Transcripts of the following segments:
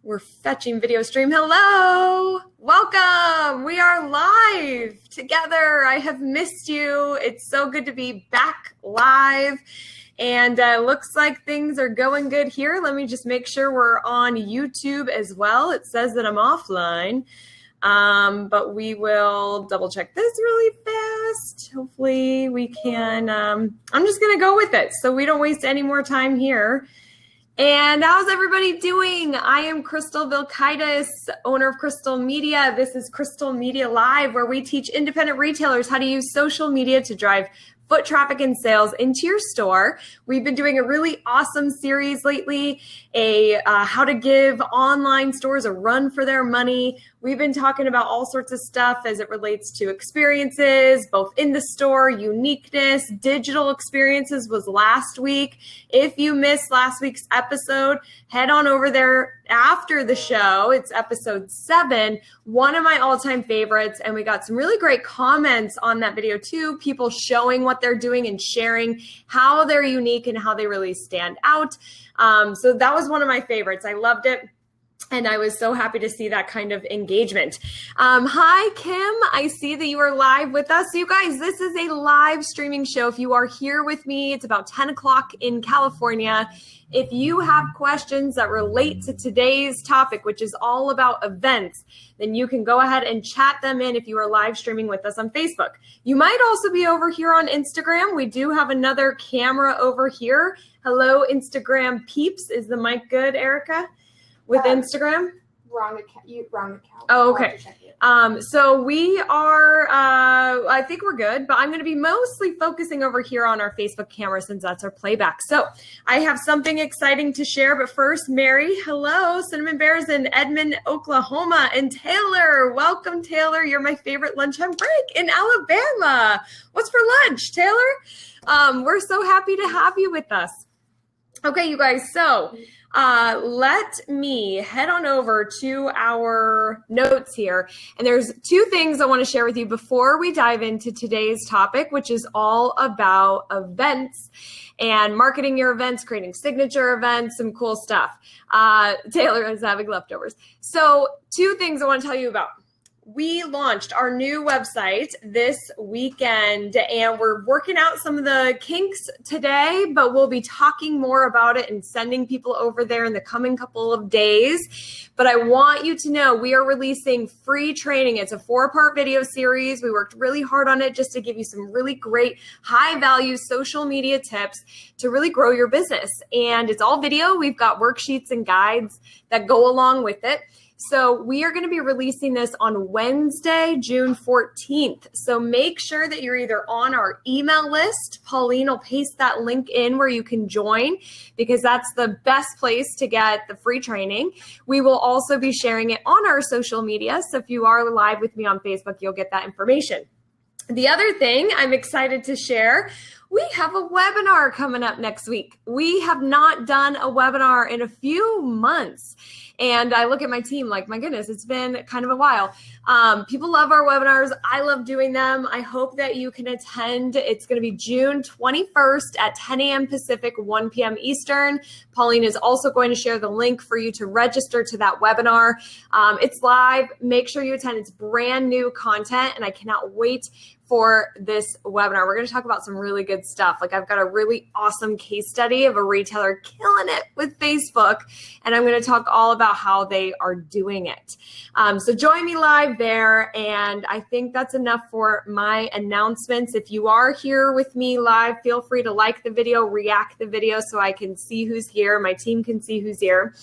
We're fetching video stream. Hello, welcome. We are live together. I have missed you. It's so good to be back live. And looks like things are going good here. Let me just make sure we're on YouTube as well. It says that I'm offline, but we will double check this really fast. Hopefully we can, I'm just gonna go with it so we don't waste any more time here. And how's everybody doing? I am Crystal Vilkaitis, owner of Crystal Media. This is Crystal Media Live, where we teach independent retailers how to use social media to drive foot traffic and sales into your store. We've been doing a really awesome series lately, how to give online stores a run for their money. We've been talking about all sorts of stuff as it relates to experiences, both in the store, uniqueness, digital experiences was last week. If you missed last week's episode, head on over there after the show. It's episode 7, one of my all-time favorites. And we got some really great comments on that video too. People showing what they're doing and sharing how they're unique and how they really stand out. So that was one of my favorites. I loved it. And I was so happy to see that kind of engagement. Hi, Kim. I see that you are live with us. So you guys, this is a live streaming show. If you are here with me, it's about 10 o'clock in California. If you have questions that relate to today's topic, which is all about events, then you can go ahead and chat them in if you are live streaming with us on Facebook. You might also be over here on Instagram. We do have another camera over here. Hello, Instagram peeps. Is the mic good, Erica? With Instagram? Wrong account. Oh, okay. So we are, I think we're good, but I'm going to be mostly focusing over here on our Facebook camera since that's our playback. So I have something exciting to share, but first, Mary, hello, Cinnamon Bears in Edmond, Oklahoma, and Taylor. Welcome, Taylor. You're my favorite lunchtime break in Alabama. What's for lunch, Taylor? We're so happy to have you with us. Okay, you guys, so let me head on over to our notes here. And there's 2 things I want to share with you before we dive into today's topic, which is all about events and marketing your events, creating signature events, some cool stuff. Taylor is having leftovers. So 2 things I want to tell you about. We launched our new website this weekend, and we're working out some of the kinks today, but we'll be talking more about it and sending people over there in the coming couple of days. But I want you to know we are releasing free training. It's a 4-part video series. We worked really hard on it just to give you some really great high-value social media tips to really grow your business. And it's all video. We've got worksheets and guides that go along with it. So we are going to be releasing this on Wednesday, June 14th. So make sure that you're either on our email list. Pauline will paste that link in where you can join because that's the best place to get the free training. We will also be sharing it on our social media. So if you are live with me on Facebook, you'll get that information. The other thing I'm excited to share, we have a webinar coming up next week. We have not done a webinar in a few months. And I look at my team like, my goodness, it's been kind of a while. People love our webinars. I love doing them. I hope that you can attend. It's going to be June 21st at 10 a.m. Pacific, 1 p.m. Eastern. Pauline is also going to share the link for you to register to that webinar. It's live. Make sure you attend. It's brand new content, and I cannot wait for this webinar. We're going to talk about some really good stuff. Like I've got a really awesome case study of a retailer killing it with Facebook, and I'm going to talk all about how they are doing it. So join me live there, and I think that's enough for my announcements. If you are here with me live, feel free to like the video, react the video so I can see who's here. My team can see who's here.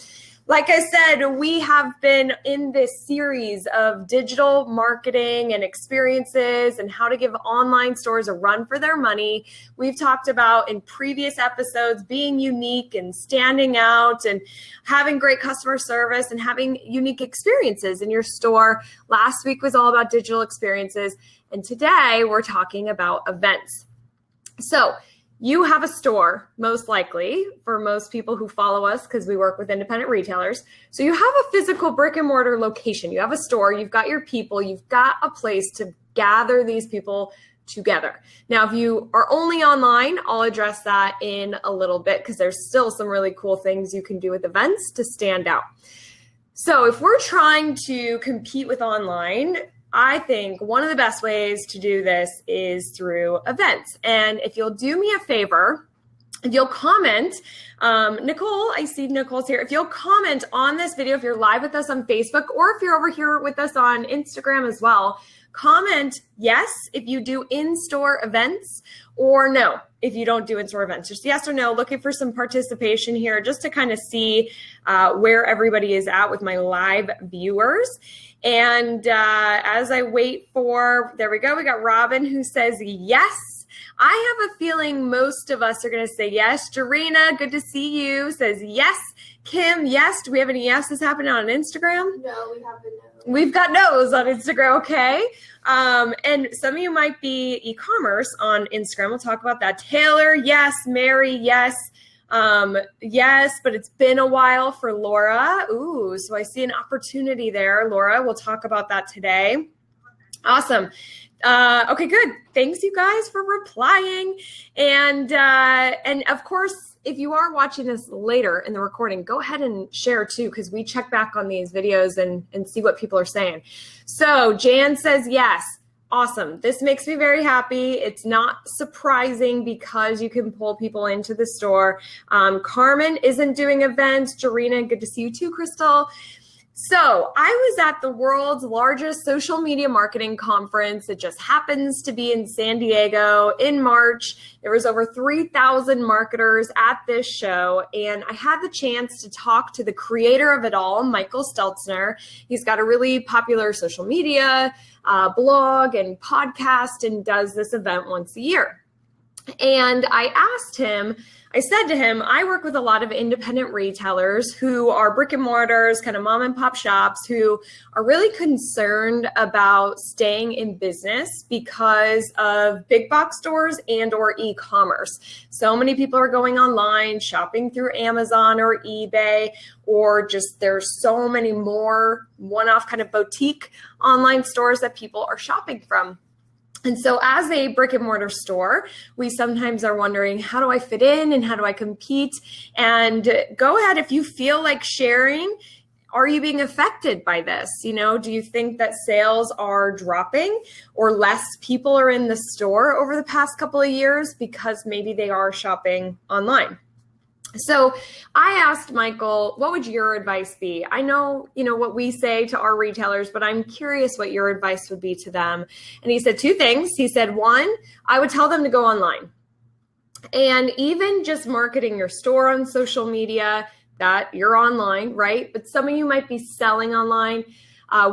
Like I said, we have been in this series of digital marketing and experiences and how to give online stores a run for their money. We've talked about in previous episodes being unique and standing out and having great customer service and having unique experiences in your store. Last week was all about digital experiences, and today we're talking about events. So you have a store, most likely, for most people who follow us because we work with independent retailers. So you have a physical brick and mortar location. You have a store, you've got your people, you've got a place to gather these people together. Now, if you are only online, I'll address that in a little bit because there's still some really cool things you can do with events to stand out. So if we're trying to compete with online, I think one of the best ways to do this is through events. And if you'll do me a favor, if you'll comment, Nicole, I see Nicole's here. If you'll comment on this video, if you're live with us on Facebook, or if you're over here with us on Instagram as well, comment yes if you do in-store events, or no if you don't do in-store events. Just yes or no, looking for some participation here just to kind of see where everybody is at with my live viewers. And as I wait for, there we go, we got Robin who says yes. I have a feeling most of us are going to say yes. Jarena, good to see you, says yes. Kim, yes. Do we have any yeses happening on Instagram? No, we have the no. We've got no's on Instagram, okay. And some of you might be e-commerce on Instagram. We'll talk about that. Taylor, yes. Mary, yes. Yes, but it's been a while for Laura. Ooh, so I see an opportunity there, Laura. We'll talk about that today. Awesome. Okay, good. Thanks, you guys, for replying. And of course, if you are watching this later in the recording, go ahead and share too, because we check back on these videos and see what people are saying. So Jan says yes. Awesome. This makes me very happy. It's not surprising because you can pull people into the store. Carmen isn't doing events. Jarena, good to see you too, Crystal. So I was at the world's largest social media marketing conference. It just happens to be in San Diego in March. There was over 3,000 marketers at this show, and I had the chance to talk to the creator of it all, Michael Stelzner. He's got a really popular social media blog and podcast and does this event once a year. And I said to him, I work with a lot of independent retailers who are brick and mortars, kind of mom and pop shops, who are really concerned about staying in business because of big box stores and or e-commerce. So many people are going online, shopping through Amazon or eBay, or just there's so many more one-off kind of boutique online stores that people are shopping from. And so as a brick and mortar store, we sometimes are wondering, how do I fit in and how do I compete? And go ahead, if you feel like sharing, are you being affected by this? You know, do you think that sales are dropping or less people are in the store over the past couple of years because maybe they are shopping online? So I asked Michael, what would your advice be? I know, what we say to our retailers, but I'm curious what your advice would be to them. And he said two things. He said, one, I would tell them to go online. And even just marketing your store on social media, that you're online, right? But some of you might be selling online.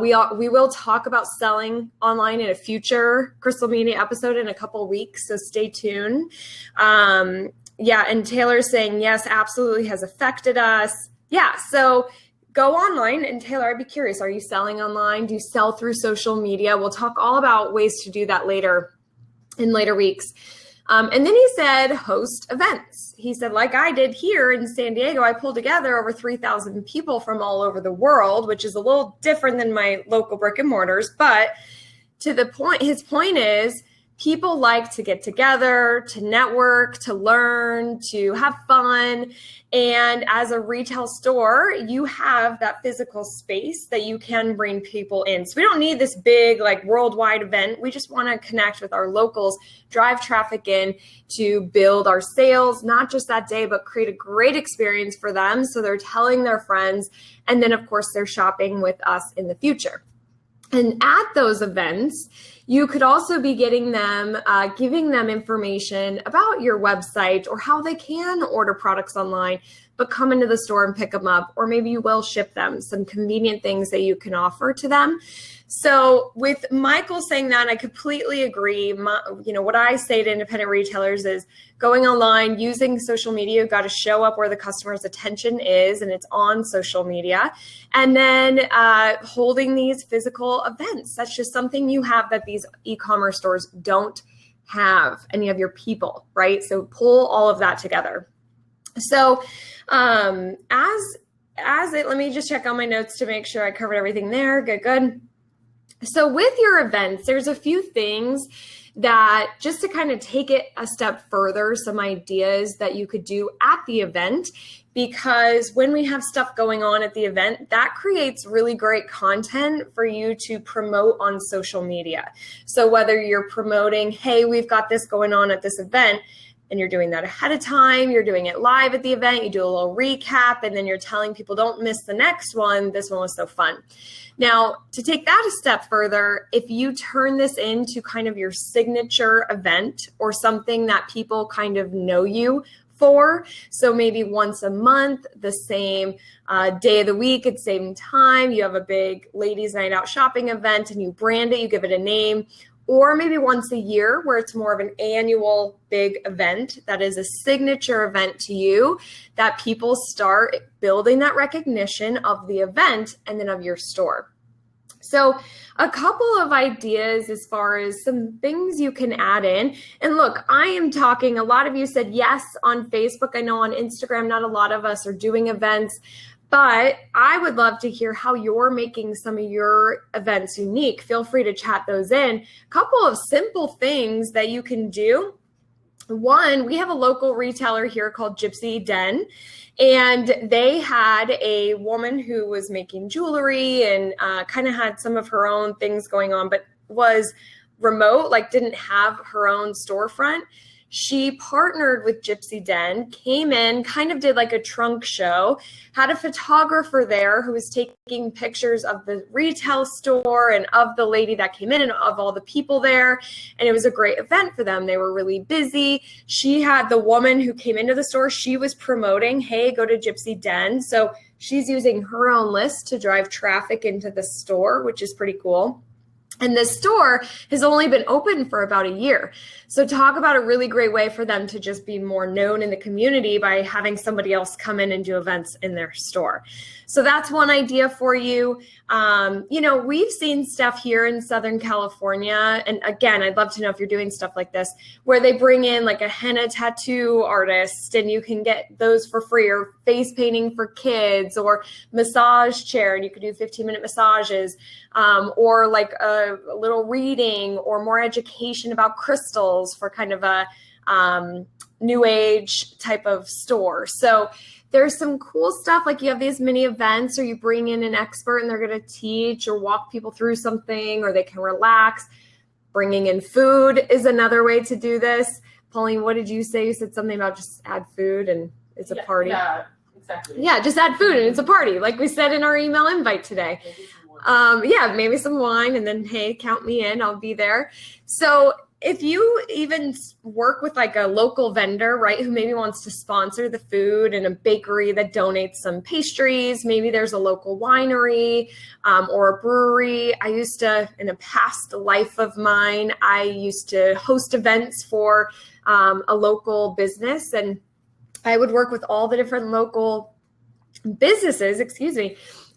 We will talk about selling online in a future Crystal Media episode in a couple of weeks, so stay tuned. Yeah, and Taylor's saying, yes, absolutely has affected us. Yeah, so go online. And Taylor, I'd be curious, are you selling online? Do you sell through social media? We'll talk all about ways to do that later in later weeks. And then he said, host events. He said, like I did here in San Diego, I pulled together over 3,000 people from all over the world, which is a little different than my local brick and mortars. But to the point, his point is, people like to get together, to network, to learn, to have fun. And as a retail store, you have that physical space that you can bring people in. So we don't need this big worldwide event. We just want to connect with our locals, drive traffic in to build our sales, not just that day, but create a great experience for them. So they're telling their friends. And then of course they're shopping with us in the future. And at those events, you could also be getting them, giving them information about your website or how they can order products online, but come into the store and pick them up, or maybe you will ship them, some convenient things that you can offer to them. So with Michael saying that, I completely agree. What I say to independent retailers is going online, using social media, you've got to show up where the customer's attention is, and it's on social media. And then holding these physical events. That's just something you have that these e-commerce stores don't have, and you have your people, right? So pull all of that together. So let me just check on my notes to make sure I covered everything there. Good. So with your events, there's a few things that just to kind of take it a step further, some ideas that you could do at the event, because when we have stuff going on at the event, that creates really great content for you to promote on social media. So whether you're promoting, hey, we've got this going on at this event, and you're doing that ahead of time, you're doing it live at the event, you do a little recap, and then you're telling people don't miss the next one. This one was so fun. Now, to take that a step further, if you turn this into kind of your signature event or something that people kind of know you for, so maybe once a month, the same day of the week at the same time, you have a big ladies' night out shopping event and you brand it, you give it a name, or maybe once a year where it's more of an annual big event that is a signature event to you, that people start building that recognition of the event and then of your store. So a couple of ideas as far as some things you can add in. And look, I am talking, a lot of you said yes on Facebook. I know on Instagram, not a lot of us are doing events, but I would love to hear how you're making some of your events unique. Feel free to chat those in. A couple of simple things that you can do. One, we have a local retailer here called Gypsy Den, and they had a woman who was making jewelry and kind of had some of her own things going on, but was remote, like didn't have her own storefront. She partnered with Gypsy Den, came in, kind of did like a trunk show, had a photographer there who was taking pictures of the retail store and of the lady that came in and of all the people there. And it was a great event for them. They were really busy. She had the woman who came into the store, she was promoting, hey, go to Gypsy Den. So she's using her own list to drive traffic into the store, which is pretty cool. And this store has only been open for about a year. So talk about a really great way for them to just be more known in the community by having somebody else come in and do events in their store. So that's one idea for you. We've seen stuff here in Southern California. And again, I'd love to know if you're doing stuff like this, where they bring in like a henna tattoo artist and you can get those for free, or face painting for kids, or massage chair, and you can do 15-minute massages, or like a little reading or more education about crystals for kind of a new age type of store. So there's some cool stuff, like you have these mini events, or you bring in an expert and they're going to teach or walk people through something, or they can relax. Bringing in food is another way to do this. Pauline, what did you say? You said something about just add food and it's a party. Yeah, exactly. Yeah, just add food and it's a party, like we said in our email invite today. Maybe some wine, and then, hey, count me in, I'll be there. So if you even work with like a local vendor, right, who maybe wants to sponsor the food, and a bakery that donates some pastries, maybe there's a local winery or a brewery. I used to, in a past life of mine, I used to host events for a local business, and I would work with all the different local businesses,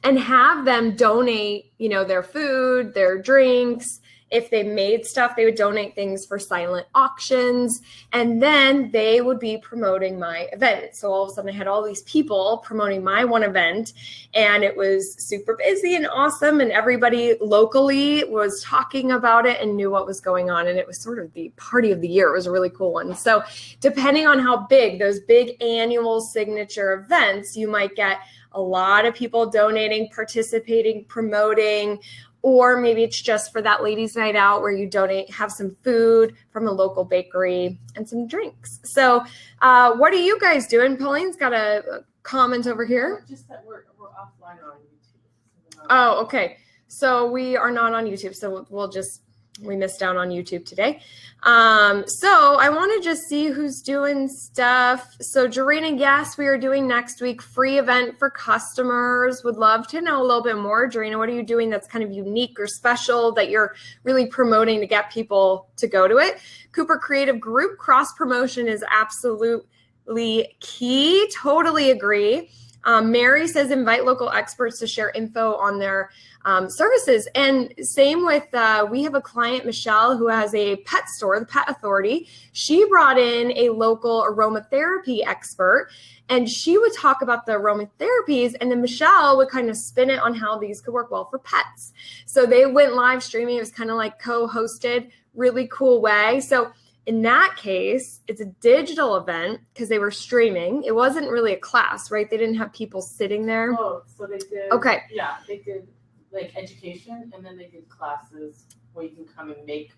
and have them donate, their food, their drinks. If they made stuff, they would donate things for silent auctions, and then they would be promoting my event. So all of a sudden I had all these people promoting my one event, and it was super busy and awesome, and everybody locally was talking about it and knew what was going on, and it was sort of the party of the year. It was a really cool one. So depending on how big, those big annual signature events, you might get a lot of people donating, participating, promoting, or maybe it's just for that ladies' night out where you donate, have some food from a local bakery and some drinks. So what are you guys doing? Pauline's got a comment over here. Just that we're offline on YouTube. Oh, okay. So we are not on YouTube. So we missed out on YouTube today. So I want to just see who's doing stuff. So Jarena, yes, we are doing next week, free event for customers. Would love to know a little bit more. Jarena, what are you doing that's kind of unique or special that you're really promoting to get people to go to it? Cooper Creative Group, cross promotion is absolutely key. Totally agree. Mary says invite local experts to share info on their services. And same with, we have a client, Michelle, who has a pet store, the Pet Authority. She brought in a local aromatherapy expert, and she would talk about the aromatherapies, and then Michelle would kind of spin it on how these could work well for pets. So they went live streaming. It was kind of like co-hosted. really cool way. So in that case, it's a digital event because they were streaming. It wasn't really a class, right? They didn't have people sitting there. Oh, so they did. Okay. Yeah, they did like education, and then they did classes where you can come and make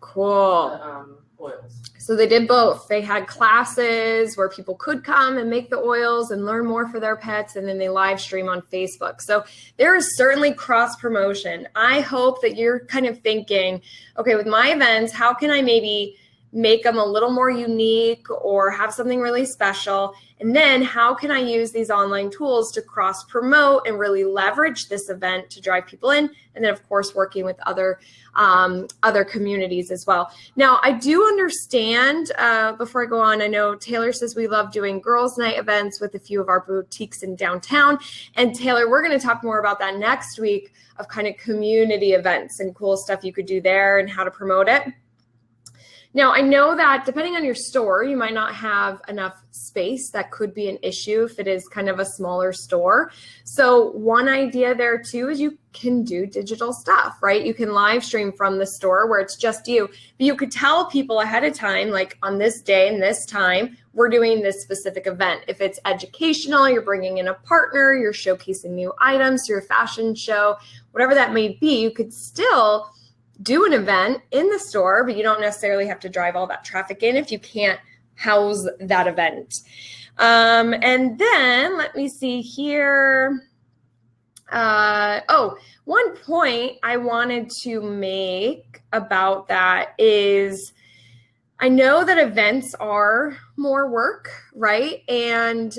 Cool. the oils. So they did both. They had classes where people could come and make the oils and learn more for their pets, and then they live stream on Facebook. So there is certainly cross promotion. I hope that you're kind of thinking, okay, with my events, how can I maybe make them a little more unique or have something really special? And then how can I use these online tools to cross promote and really leverage this event to drive people in? And then of course, working with other communities as well. Now, I do understand, before I go on, I know Taylor says we love doing girls' night events with a few of our boutiques in downtown. And Taylor, we're going to talk more about that next week of kind of community events and cool stuff you could do there and how to promote it. Now, I know that depending on your store, you might not have enough space. That could be an issue if it is kind of a smaller store. So one idea there too is you can do digital stuff, right? You can live stream from the store where it's just you. But you could tell people ahead of time, like on this day and this time, we're doing this specific event. If it's educational, you're bringing in a partner, you're showcasing new items, your fashion show, whatever that may be, you could still do an event in the store, but you don't necessarily have to drive all that traffic in if you can't house that event. And then let me see here. One point I wanted to make about that is I know that events are more work, right? And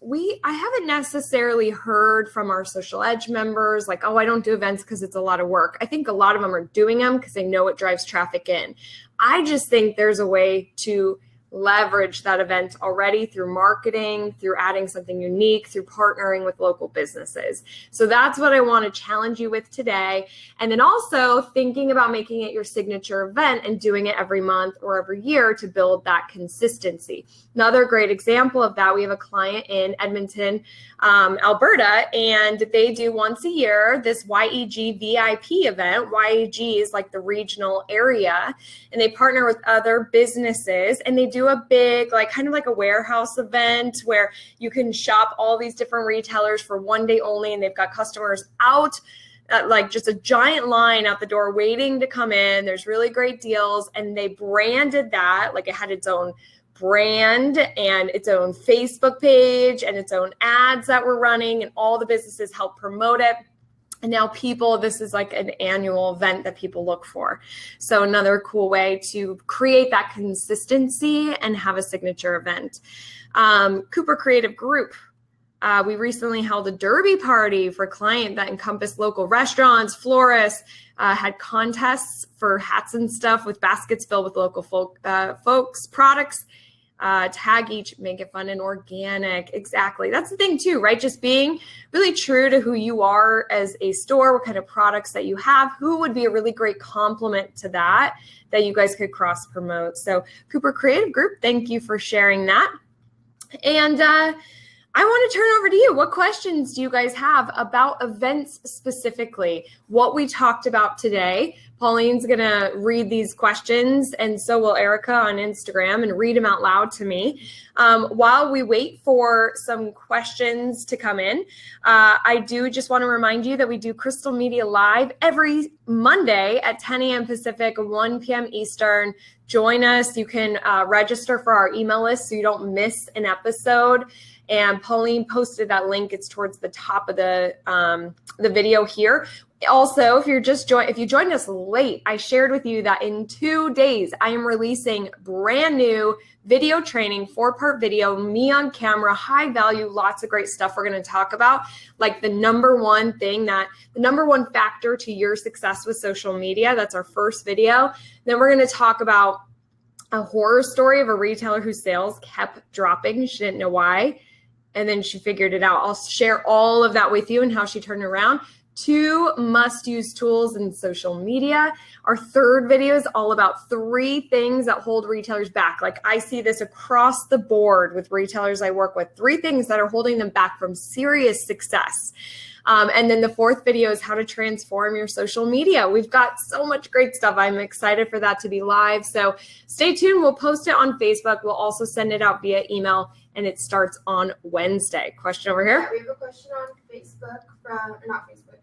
I haven't necessarily heard from our Social Edge members like, oh, I don't do events because it's a lot of work. I think a lot of them are doing them because they know it drives traffic in. I just think there's a way to leverage that event already through marketing, through adding something unique, through partnering with local businesses. So that's what I want to challenge you with today. And then also thinking about making it your signature event and doing it every month or every year to build that consistency. Another great example of that, we have a client in Edmonton, Alberta, and they do once a year this YEG VIP event. YEG is like the regional area, and they partner with other businesses, and they do a big, like kind of like a warehouse event where you can shop all these different retailers for one day only, and they've got customers out like just a giant line out the door waiting to come in. There's really great deals, and they branded that, like it had its own brand and its own Facebook page and its own ads that were running, and all the businesses help promote it. And now this is like an annual event that people look for. So another cool way to create that consistency and have a signature event. Cooper Creative Group. We recently held a derby party for a client that encompassed local restaurants, florists, had contests for hats and stuff with baskets filled with local folks' products. Tag each, make it fun and organic. Exactly. That's the thing too, right? Just being really true to who you are as a store, what kind of products that you have, who would be a really great complement to that you guys could cross promote. So Cooper Creative Group, thank you for sharing that. And I want to turn over to you. What questions do you guys have about events specifically? What we talked about today. Pauline's going to read these questions, and so will Erica on Instagram, and read them out loud to me. While we wait for some questions to come in, I do just want to remind you that we do Crystal Media Live every Monday at 10 a.m. Pacific, 1 p.m. Eastern. Join us. You can register for our email list so you don't miss an episode. And Pauline posted that link. It's towards the top of the video here. Also, if you joined us late, I shared with you that in 2 days, I am releasing brand new video training, 4-part video, me on camera, high value, lots of great stuff we're going to talk about, like the number one factor to your success with social media. That's our first video. Then we're going to talk about a horror story of a retailer whose sales kept dropping. She didn't know why. And then she figured it out. I'll share all of that with you and how she turned it around. 2 must-use tools in social media. Our third video is all about 3 things that hold retailers back. Like I see this across the board with retailers I work with. 3 things that are holding them back from serious success. And then the fourth video is how to transform your social media. We've got so much great stuff. I'm excited for that to be live. So stay tuned. We'll post it on Facebook. We'll also send it out via email, and it starts on Wednesday. Question over here. Yeah, we have a question on Facebook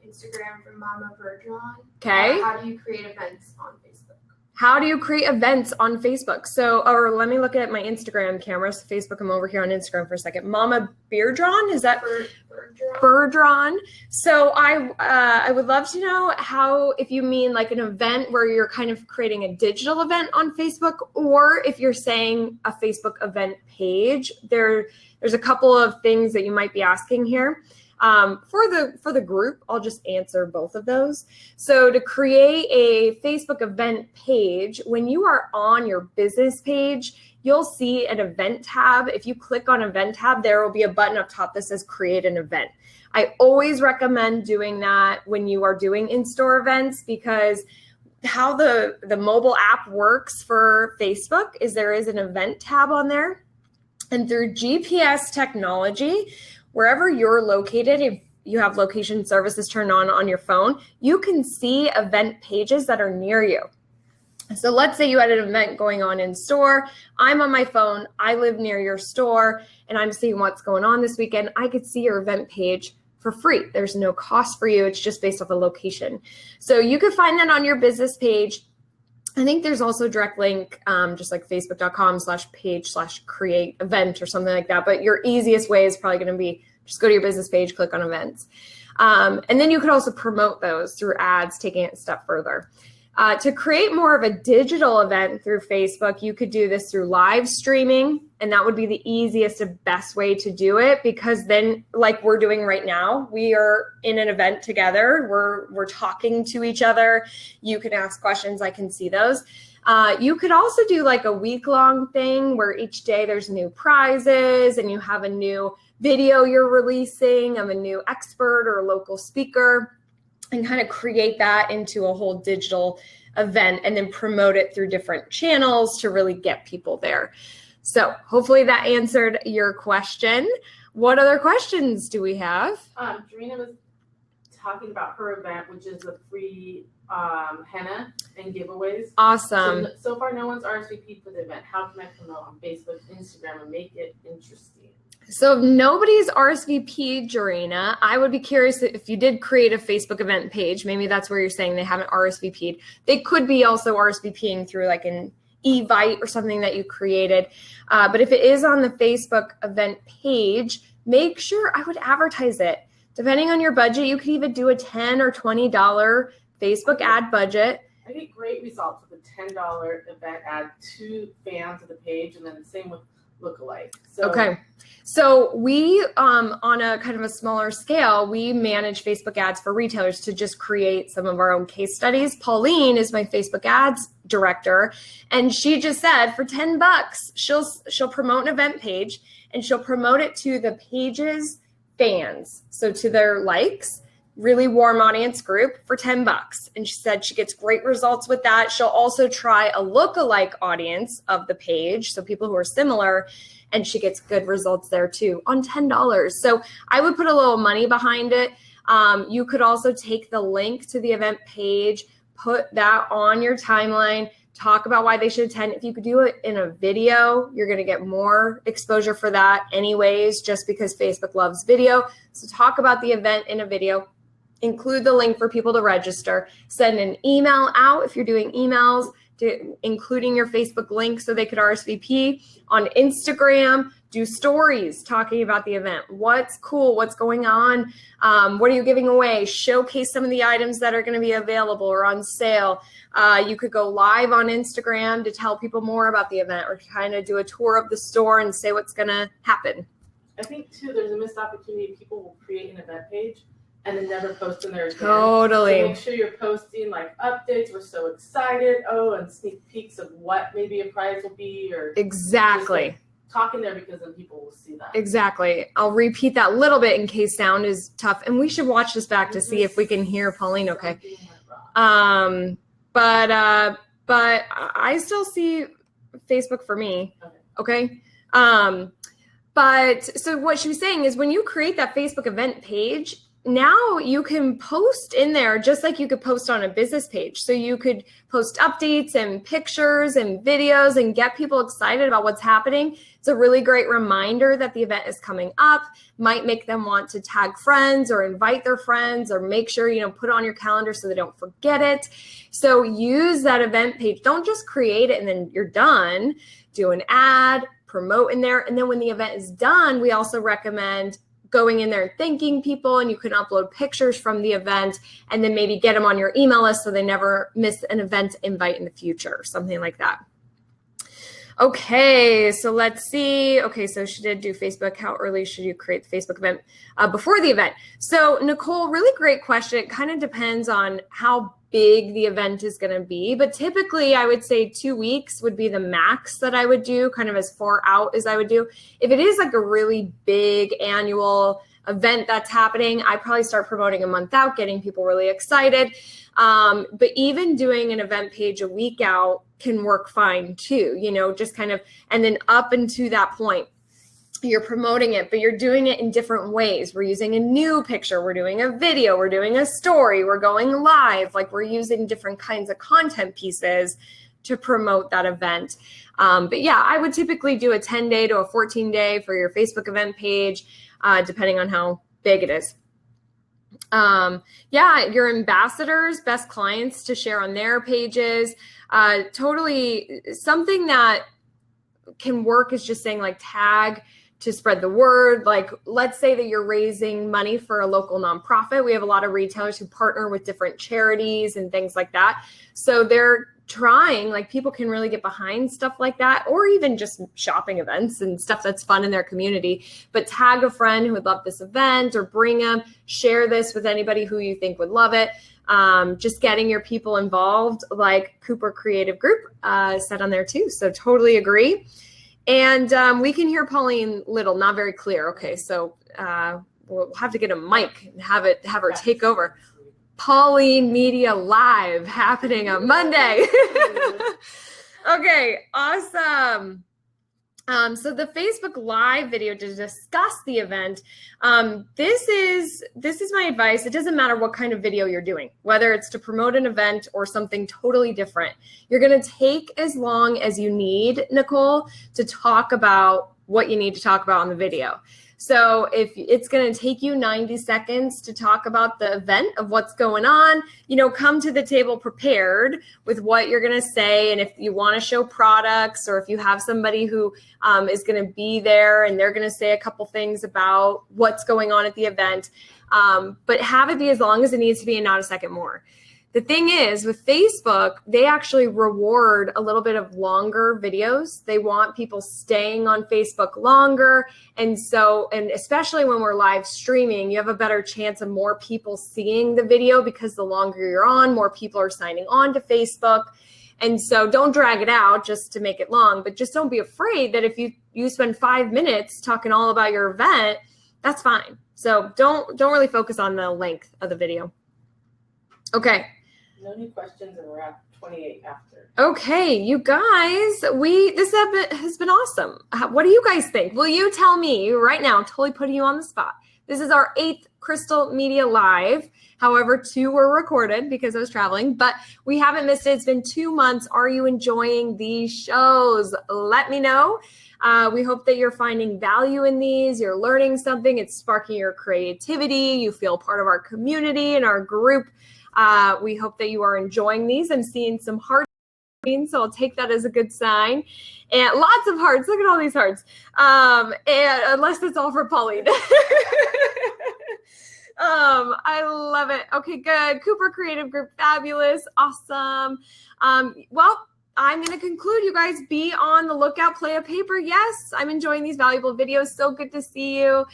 Instagram from Mama Bergeron. Okay. How do you create events on Facebook? How do you create events on Facebook? So, or let me look at my Instagram camera. So Facebook, I'm over here on Instagram for a second. Mama Beardron, is that Bergeron? So I would love to know how, if you mean like an event where you're kind of creating a digital event on Facebook, or if you're saying a Facebook event page. There's a couple of things that you might be asking here. For the group, I'll just answer both of those. So to create a Facebook event page, when you are on your business page, you'll see an event tab. If you click on event tab, there will be a button up top that says create an event. I always recommend doing that when you are doing in-store events, because how the mobile app works for Facebook is there is an event tab on there. And through GPS technology, wherever you're located, if you have location services turned on your phone, you can see event pages that are near you. So let's say you had an event going on in store. I'm on my phone. I live near your store, and I'm seeing what's going on this weekend. I could see your event page for free. There's no cost for you. It's just based off a location. So you could find that on your business page. I think there's also a direct link, just like facebook.com/page/create event or something like that. But your easiest way is probably going to be just go to your business page, click on events. And then you could also promote those through ads, taking it a step further. To create more of a digital event through Facebook, you could do this through live streaming, and that would be the easiest and best way to do it, because then, like we're doing right now, we are in an event together. We're talking to each other. You can ask questions. I can see those. You could also do like a week-long thing where each day there's new prizes and you have a new video you're releasing of a new expert or a local speaker, and kind of create that into a whole digital event and then promote it through different channels to really get people there. So hopefully that answered your question. What other questions do we have? Dorina was talking about her event, which is a free henna and giveaways. Awesome. So far, no one's RSVP'd for the event. How can I promote on Facebook, Instagram, and make it interesting? So if nobody's RSVP'd, Dorina, I would be curious if you did create a Facebook event page. Maybe that's where you're saying they haven't RSVP'd. They could be also RSVPing through like an Evite or something that you created. But if it is on the Facebook event page, make sure I would advertise it. Depending on your budget, you could even do a $10 or $20 Facebook ad budget. I get great results with a $10 event ad to fans of the page, and then the same with lookalike. Okay. So we, on a kind of a smaller scale, we manage Facebook ads for retailers to just create some of our own case studies. Pauline is my Facebook ads director, and she just said for $10, she'll promote an event page, and she'll promote it to the page's fans. So to their likes, really warm audience group for $10. And she said she gets great results with that. She'll also try a lookalike audience of the page, so people who are similar, and she gets good results there too on $10. So I would put a little money behind it. You could also take the link to the event page, put that on your timeline, talk about why they should attend. If you could do it in a video, you're going to get more exposure for that anyways, just because Facebook loves video. So talk about the event in a video. Include the link for people to register. Send an email out if you're doing emails, including your Facebook link so they could RSVP. On Instagram, do stories talking about the event. What's cool? What's going on? What are you giving away? Showcase some of the items that are going to be available or on sale. You could go live on Instagram to tell people more about the event, or kind of do a tour of the store and say what's going to happen. I think, too, there's a missed opportunity. People will create an event page and then never post in there again. Totally. So make sure you're posting like updates. We're so excited. Oh, and sneak peeks of what maybe a prize will be, or Exactly. Just, like, talk in there, because then people will see that. Exactly. I'll repeat that a little bit in case sound is tough. And we should watch this back to see if we can hear Pauline okay. But I still see Facebook for me. Okay. But so what she was saying is when you create that Facebook event page, now you can post in there just like you could post on a business page. So you could post updates and pictures and videos and get people excited about what's happening. It's a really great reminder that the event is coming up, might make them want to tag friends or invite their friends or make sure, put it on your calendar so they don't forget it. So use that event page. Don't just create it and then you're done. Do an ad, promote in there. And then when the event is done, we also recommend going in there and thanking people, and you can upload pictures from the event and then maybe get them on your email list so they never miss an event invite in the future, something like that. Okay, so let's see. Okay, so she did do Facebook. How early should you create the Facebook event before the event? So Nicole, really great question. It kind of depends on how big the event is going to be, but typically I would say 2 weeks would be the max that I would do, kind of as far out as I would do. If it is like a really big annual event that's happening, I probably start promoting a month out, getting people really excited. But even doing an event page a week out can work fine too, just kind of, and then up into that point, you're promoting it, but you're doing it in different ways. We're using a new picture. We're doing a video. We're doing a story. We're going live. Like we're using different kinds of content pieces to promote that event. But yeah, I would typically do a 10-day to a 14-day for your Facebook event page, depending on how big it is. Yeah, your ambassadors, best clients to share on their pages. Totally something that can work is just saying like tag to spread the word. Like, let's say that you're raising money for a local nonprofit. We have a lot of retailers who partner with different charities and things like that. So they're trying, like people can really get behind stuff like that, or even just shopping events and stuff that's fun in their community. But tag a friend who would love this event or bring them, share this with anybody who you think would love it. Just getting your people involved, like Cooper Creative Group said on there too. So totally agree. And we can hear Pauline Little, not very clear. Okay, so we'll have to get a mic and have her take over. Pauline Media Live happening on Monday. Okay, awesome. So the Facebook Live video to discuss the event, this is my advice. It doesn't matter what kind of video you're doing, whether it's to promote an event or something totally different. You're going to take as long as you need, Nicole, to talk about what you need to talk about on the video. So if it's going to take you 90 seconds to talk about the event of what's going on, come to the table prepared with what you're going to say. And if you want to show products, or if you have somebody who is going to be there and they're going to say a couple things about what's going on at the event, but have it be as long as it needs to be and not a second more. The thing is, with Facebook, they actually reward a little bit of longer videos. They want people staying on Facebook longer. And especially when we're live streaming, you have a better chance of more people seeing the video, because the longer you're on, more people are signing on to Facebook. And so don't drag it out just to make it long, but just don't be afraid that if you spend 5 minutes talking all about your event, that's fine. So don't really focus on the length of the video. Okay. No new questions, and we're at 28 after. Okay, you guys, this has been awesome. What do you guys think? Will you tell me right now? I'm totally putting you on the spot. This is our 8th Crystal Media Live. However, 2 were recorded because I was traveling, but we haven't missed it. It's been 2 months. Are you enjoying these shows? Let me know. We hope that you're finding value in these. You're learning something. It's sparking your creativity. You feel part of our community and our group. We hope that you are enjoying these. I'm seeing some hearts, so I'll take that as a good sign. And lots of hearts. Look at all these hearts. And unless it's all for Pauline. I love it. Okay, good. Cooper Creative Group, fabulous, awesome. Well, I'm going to conclude. You guys, be on the lookout. Play a paper. Yes, I'm enjoying these valuable videos. So good to see you.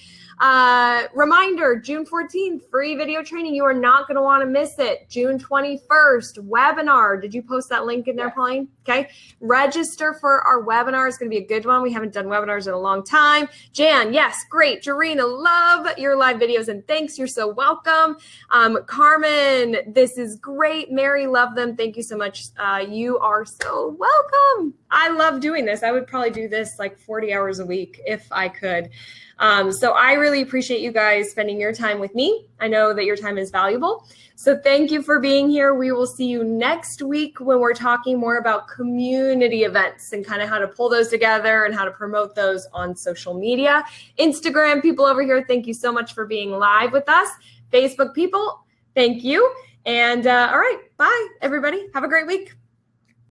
Reminder, June 14th, free video training. You are not going to want to miss it. June 21st, webinar. Did you post that link in there, Pauline? Okay. Register for our webinar. It's going to be a good one. We haven't done webinars in a long time. Jan, yes, great. Jarena, love your live videos, and thanks. You're so welcome. Carmen, this is great. Mary, love them. Thank you so much. You are so welcome. I love doing this. I would probably do this like 40 hours a week if I could. So I really appreciate you guys spending your time with me. I know that your time is valuable. So thank you for being here. We will see you next week when we're talking more about community events and kind of how to pull those together and how to promote those on social media. Instagram people over here, thank you so much for being live with us. Facebook people, thank you. And all right, bye, everybody. Have a great week.